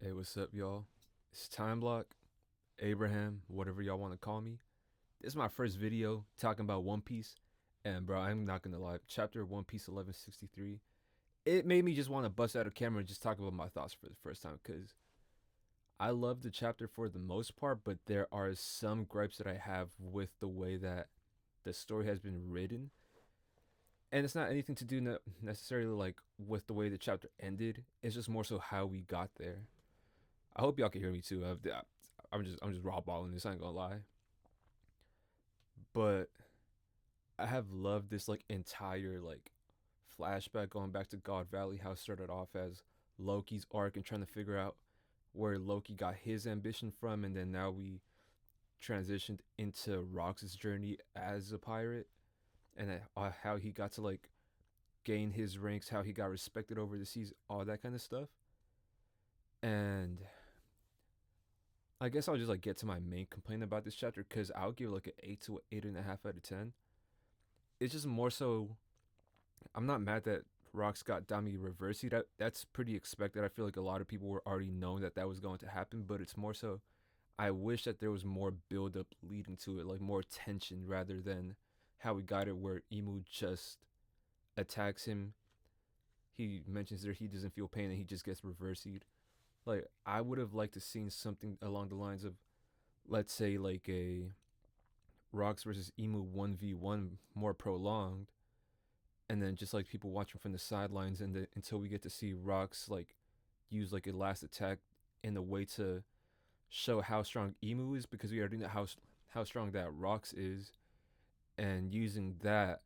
Hey, what's up, y'all? It's Time Block, Abraham, whatever y'all want to call me. This is my first video talking about One Piece, and bro, I'm not gonna lie. Chapter One Piece 1163, it made me just want to bust out a camera and just talk about my thoughts for the first time because I love the chapter for the most part, but there are some gripes that I have with the way that the story has been written, and it's not anything to do necessarily like with the way the chapter ended. It's just more so how we got there. I hope y'all can hear me too. I'm just raw balling this. I ain't gonna lie, but I have loved this like entire like flashback going back to God Valley. How it started off as Loki's arc and trying to figure out where Loki got his ambition from, and then now we transitioned into Rox's journey as a pirate, and how he got to like gain his ranks, how he got respected over the seas, all that kind of stuff. And I guess I'll just like get to my main complaint about this chapter because I'll give like an 8 to 8.5 out of 10. It's just more so I'm not mad that Rocks got Dami reversed. That's pretty expected. I feel like a lot of people were already knowing that that was going to happen, but it's more so I wish that there was more build up leading to it, like more tension rather than how we got it where Emu just attacks him. He mentions that he doesn't feel pain and he just gets reversed. Like I would have liked to seen something along the lines of, let's say, like a Rocks versus Emu 1v1 more prolonged, and then just like people watching from the sidelines, and until we get to see Rocks like use like a last attack in a way to show how strong Emu is, because we already know how strong that Rocks is, and using that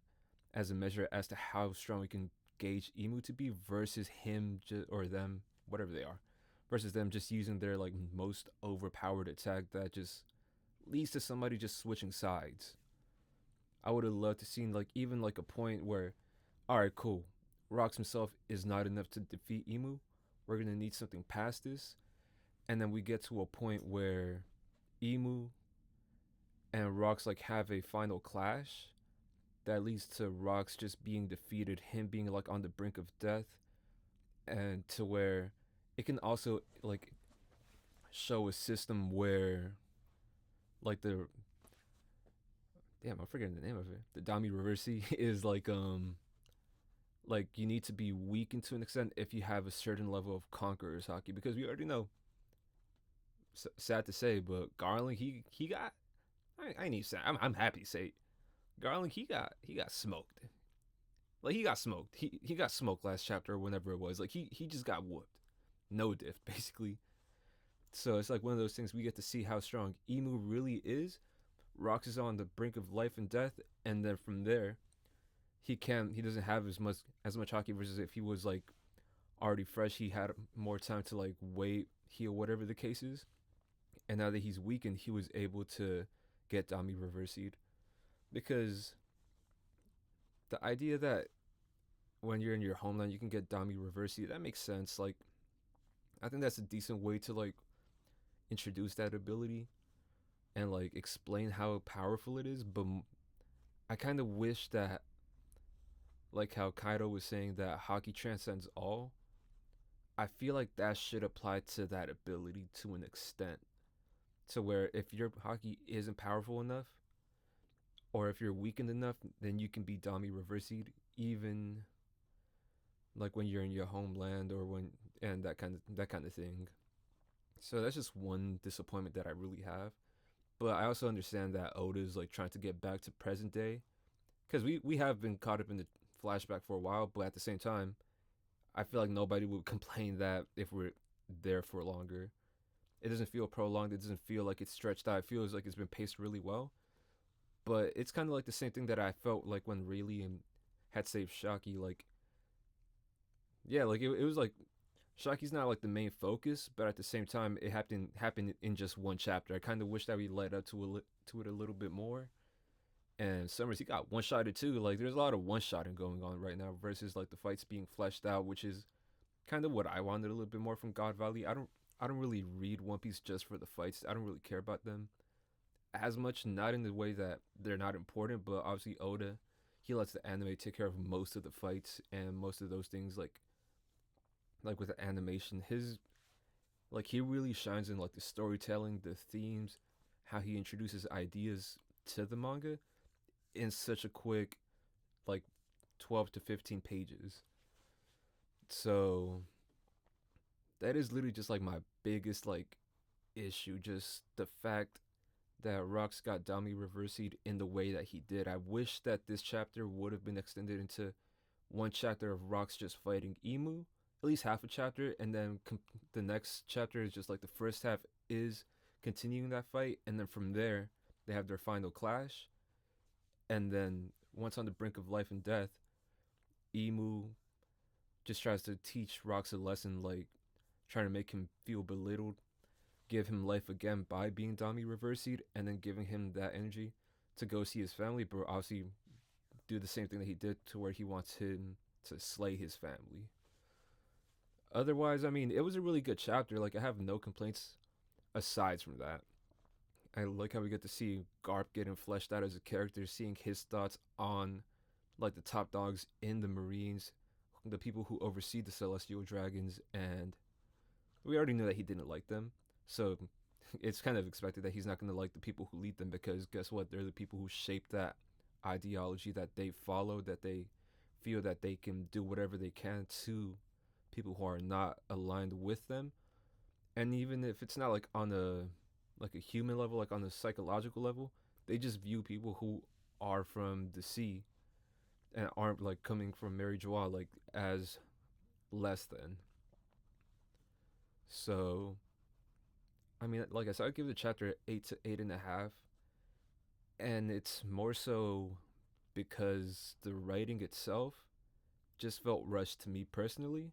as a measure as to how strong we can gauge Emu to be versus him or them, whatever they are, versus them just using their like most overpowered attack that just leads to somebody just switching sides. I would have loved to seen like even like a point where, all right, cool, Rocks himself is not enough to defeat Emu. We're gonna need something past this, and then we get to a point where Emu and Rocks like have a final clash that leads to Rocks just being defeated, him being like on the brink of death, and to where it can also like show a system where like the damn, I'm forgetting the name of it. The Dami Reversi is like you need to be weakened to an extent if you have a certain level of conqueror's hockey, because we already know, sad to say, but Garland he got, I need to say, I'm happy to say, Garland he got smoked. Like he got smoked. He got smoked last chapter or whenever it was. Like he just got whooped. No diff basically. So it's like one of those things we get to see how strong Emu really is. Rox is on the brink of life and death, and then from there, he doesn't have as much hockey versus if he was like already fresh. He had more time to like wait, heal, whatever the case is. And now that he's weakened, he was able to get Dami reversied, because the idea that when you're in your homeland you can get Dami reversied, that makes sense. Like I think that's a decent way to like introduce that ability and like explain how powerful it is. But I kind of wish that, like how Kaido was saying that hockey transcends all, I feel like that should apply to that ability to an extent. To where if your hockey isn't powerful enough, or if you're weakened enough, then you can be Dami reversied, even like when you're in your homeland or when, and that kind of thing. So that's just one disappointment that I really have. But I also understand that Oda is like trying to get back to present day, because we have been caught up in the flashback for a while. But at the same time, I feel like nobody would complain that if we're there for longer. It doesn't feel prolonged. It doesn't feel like it's stretched out. It feels like it's been paced really well. But it's kind of like the same thing that I felt like when Rayleigh had saved Shaki. Like, yeah, like it was like Shaki's not like the main focus, but at the same time, it happened in just one chapter. I kind of wish that we led up to it a little bit more. And Summers, he got one shotted too. Like there's a lot of one shotting going on right now versus like the fights being fleshed out, which is kind of what I wanted a little bit more from God Valley. I don't really read One Piece just for the fights. I don't really care about them as much. Not in the way that they're not important, but obviously Oda, he lets the anime take care of most of the fights and most of those things. Like with the animation, Like he really shines in like the storytelling, the themes, how he introduces ideas to the manga in such a quick like 12 to 15 pages. So that is literally just like my biggest like issue, just the fact that Rox got Dami reversied in the way that he did. I wish that this chapter would have been extended into one chapter of Rox just fighting Emu, at least half a chapter, and then the next chapter is just like the first half is continuing that fight, and then from there they have their final clash, and then once on the brink of life and death, Emu just tries to teach Rox a lesson, like trying to make him feel belittled, give him life again by being Dami reversied, and then giving him that energy to go see his family, but obviously do the same thing that he did to where he wants him to slay his family. Otherwise, I mean, it was a really good chapter. Like, I have no complaints aside from that. I like how we get to see Garp getting fleshed out as a character, seeing his thoughts on like the top dogs in the Marines, the people who oversee the Celestial Dragons, and we already knew that he didn't like them. So it's kind of expected that he's not going to like the people who lead them because guess what? They're the people who shape that ideology that they follow, that they feel that they can do whatever they can to people who are not aligned with them. And even if it's not like a human level, like on a psychological level, they just view people who are from the sea and aren't like coming from Mary Joie like as less than. So I mean, like I said, I'd give the chapter 8 to 8.5, and it's more so because the writing itself just felt rushed to me personally.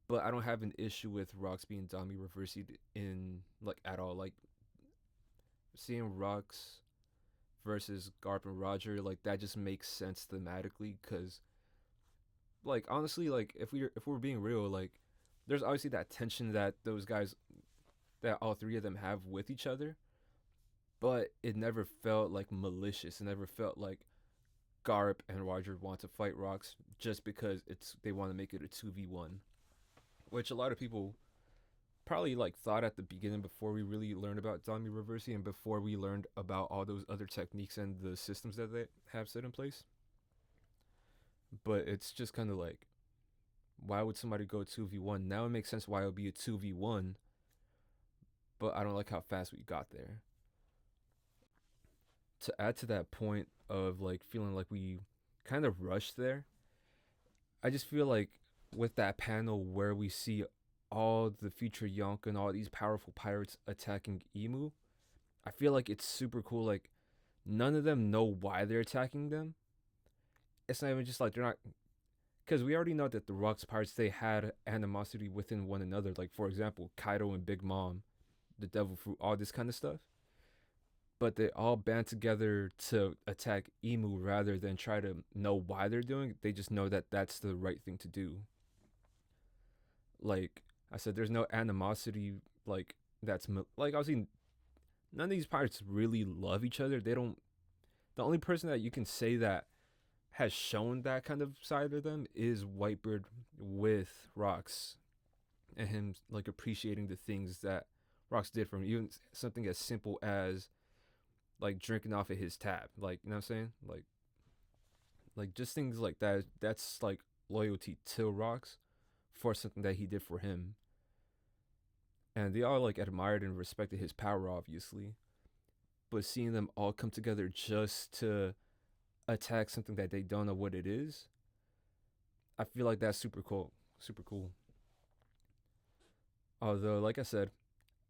But I don't have an issue with Rox being Dami reversed in like at all. Like seeing Rox versus Garp and Roger, like that just makes sense thematically. Cause like honestly, like if we're being real, like there's obviously that tension that those guys that all three of them have with each other, but it never felt like malicious. It never felt like Garp and Roger want to fight Rox just because it's they want to make it a 2v1, which a lot of people probably like thought at the beginning before we really learned about Dami Reversi and before we learned about all those other techniques and the systems that they have set in place. But it's just kind of like, why would somebody go 2v1? Now it makes sense why it would be a 2v1, but I don't like how fast we got there. To add to that point of like feeling like we kind of rushed there, I just feel like with that panel where we see all the future Yonk and all these powerful pirates attacking Emu, I feel like it's super cool. Like none of them know why they're attacking them. It's not even just like they're not because we already know that the Rocks pirates they had animosity within one another. Like for example, Kaido and Big Mom, the Devil Fruit, all this kind of stuff. But they all band together to attack Emu rather than try to know why they're doing it. They just know that that's the right thing to do. Like I said, there's no animosity like that's like obviously none of these pirates really love each other. They don't. The only person that you can say that has shown that kind of side of them is Whitebeard with Rocks and him like appreciating the things that Rocks did for him. Even something as simple as like drinking off of his tap. Like you know what I'm saying? Like just things like that. That's like loyalty to Rocks for something that he did for him. And they all like admired and respected his power, obviously. But seeing them all come together just to attack something that they don't know what it is, I feel like that's super cool. Super cool. Although, like I said,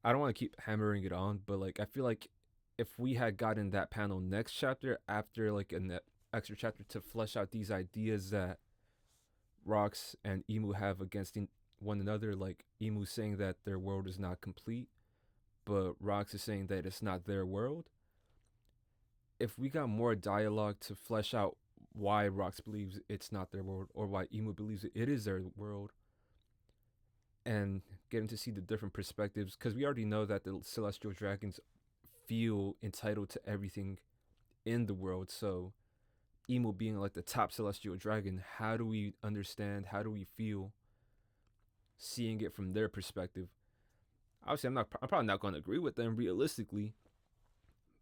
I don't want to keep hammering it on, but like I feel like if we had gotten that panel next chapter after like an extra chapter to flesh out these ideas that Rox and Emu have against one another, like Emu saying that their world is not complete, but Rox is saying that it's not their world. If we got more dialogue to flesh out why Rox believes it's not their world or why Emu believes it is their world, and getting to see the different perspectives, because we already know that the Celestial Dragons feel entitled to everything in the world. So, Emu being like the top Celestial Dragon, how do we understand? How do we feel seeing it from their perspective? Obviously, I'm probably not going to agree with them realistically,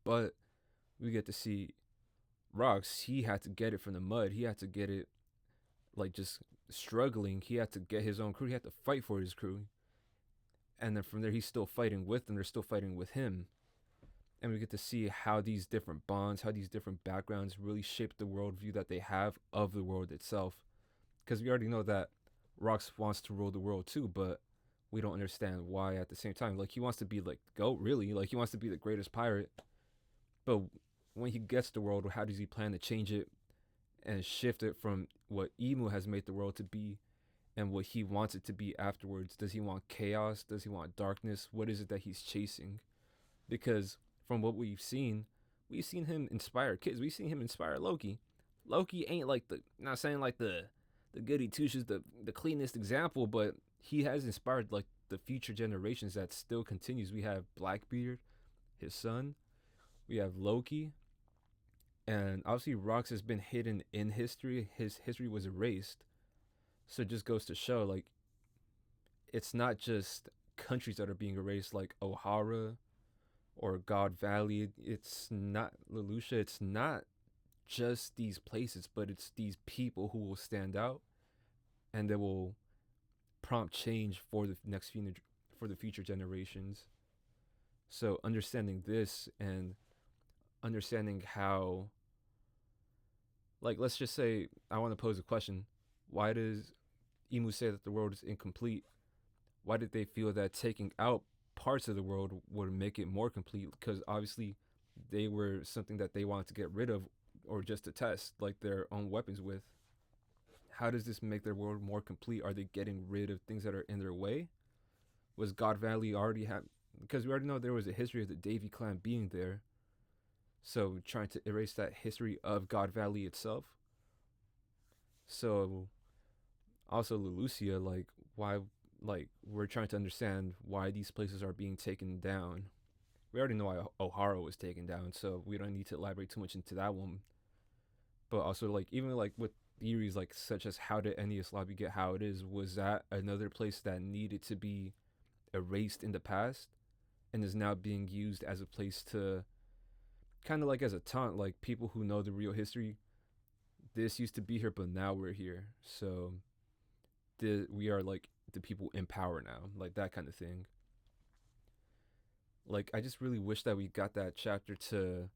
but we get to see Rocks. He had to get it from the mud. He had to get it like just struggling. He had to get his own crew. He had to fight for his crew, and then from there, he's still fighting with them. They're still fighting with him, and we get to see how these different bonds, how these different backgrounds really shape the worldview that they have of the world itself. Because we already know that Rox wants to rule the world too, but we don't understand why at the same time. Like, he wants to be like the GOAT, really. Like, he wants to be the greatest pirate. But when he gets the world, how does he plan to change it and shift it from what Emu has made the world to be and what he wants it to be afterwards? Does he want chaos? Does he want darkness? What is it that he's chasing? Because from what we've seen him inspire kids. We've seen him inspire Loki. Loki ain't like the, not saying like the goody two shoes, the cleanest example, but he has inspired like the future generations that still continues. We have Blackbeard, his son. We have Loki, and obviously Rox has been hidden in history. His history was erased, so it just goes to show like it's not just countries that are being erased, like O'Hara or God Valley. It's not Lelouch. It's not just these places, but it's these people who will stand out and they will prompt change for the for the future generations. So understanding this and understanding how, like, let's just say I want to pose a question: why does Emu say that the world is incomplete? Why did they feel that taking out parts of the world would make it more complete? Because obviously they were something that they wanted to get rid of or just to test like their own weapons with. How does this make their world more complete? Are they getting rid of things that are in their way? Was God Valley already have, because we already know there was a history of the Davy clan being there. So trying to erase that history of God Valley itself. So also Lelucia, like why, like we're trying to understand why these places are being taken down. We already know why O'Hara was taken down, so we don't need to elaborate too much into that one. But also like even like with theories like such as how did Ennius Lobby get how it is, was that another place that needed to be erased in the past and is now being used as a place to kind of like as a taunt, like people who know the real history, this used to be here but now we're here, so we are like the people in power now, like that kind of thing. Like I just really wish that we got that chapter to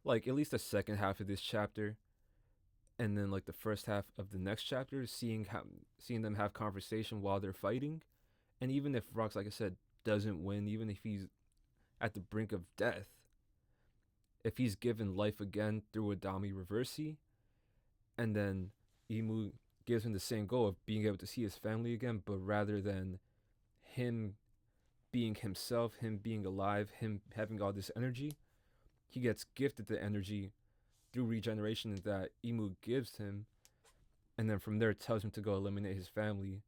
like at least the second half of this chapter and then like the first half of the next chapter, seeing them have conversation while they're fighting. And even if Rox, like I said, doesn't win, even if he's at the brink of death, if he's given life again through Adami Reversi, and then Emu gives him the same goal of being able to see his family again, but rather than him being himself, him being alive, him having all this energy, he gets gifted the energy through regeneration that Emu gives him, and then from there tells him to go eliminate his family.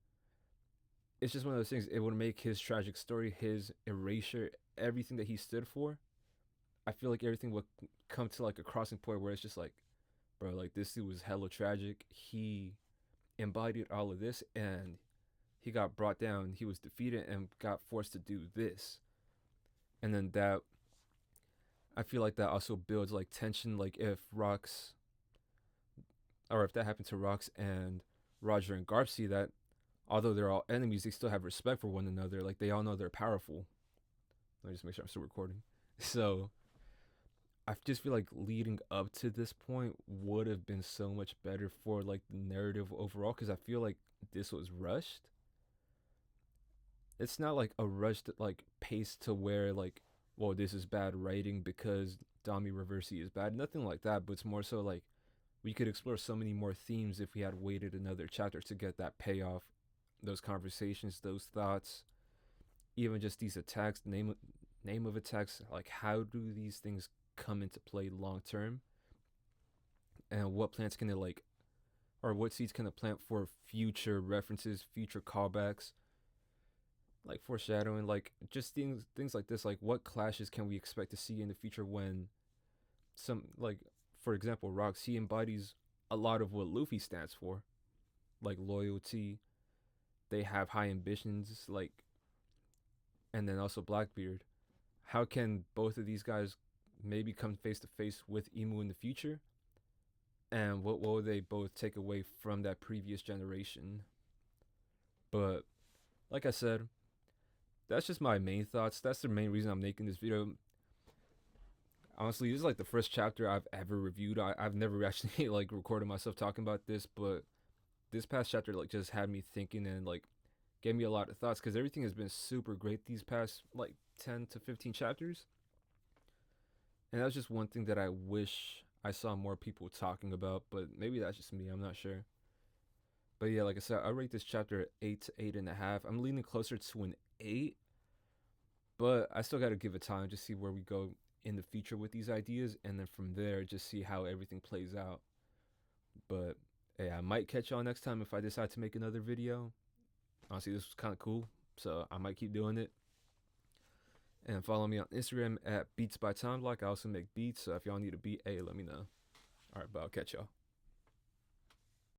It's just one of those things. It would make his tragic story, his erasure, everything that he stood for. I feel like everything would come to like a crossing point where it's just like, bro, like this dude was hella tragic. He embodied all of this and he got brought down. He was defeated and got forced to do this. And then that, I feel like that also builds like tension. Like if Rox, or if that happened to Rox and Roger and Garp see that, although they're all enemies, they still have respect for one another. Like they all know they're powerful. Let me just make sure I'm still recording. So I just feel like leading up to this point would have been so much better for like the narrative overall, because I feel like this was rushed. It's not like a rushed like pace to where like, well, this is bad writing because Dami Reversi is bad. Nothing like that, but it's more so like we could explore so many more themes if we had waited another chapter to get that payoff, those conversations, those thoughts, even just these attacks, name of attacks, like how do these things come into play long term, and what plants can it like, or what seeds can it plant for future references, future callbacks, like foreshadowing, like just things like this. Like what clashes can we expect to see in the future when some, like for example, Rox, he embodies a lot of what Luffy stands for, like loyalty. They have high ambitions, like and then also Blackbeard. How can both of these guys maybe come face to face with Emu in the future? And what will they both take away from that previous generation? But like I said, that's just my main thoughts. That's the main reason I'm making this video. Honestly, this is like the first chapter I've ever reviewed. I've never actually like recorded myself talking about this, but this past chapter like just had me thinking and like gave me a lot of thoughts because everything has been super great these past like 10 to 15 chapters. And that's just one thing that I wish I saw more people talking about, but maybe that's just me. I'm not sure. But yeah, like I said, I rate this chapter 8 to 8.5. I'm leaning closer to an 8, but I still got to give it time to see where we go in the future with these ideas, and then from there, just see how everything plays out. But hey, I might catch y'all next time if I decide to make another video. Honestly, this was kind of cool, so I might keep doing it. And follow me on Instagram at Beats by Time Block. I also make beats, so if y'all need a beat, hey, let me know. All right, but I'll catch y'all.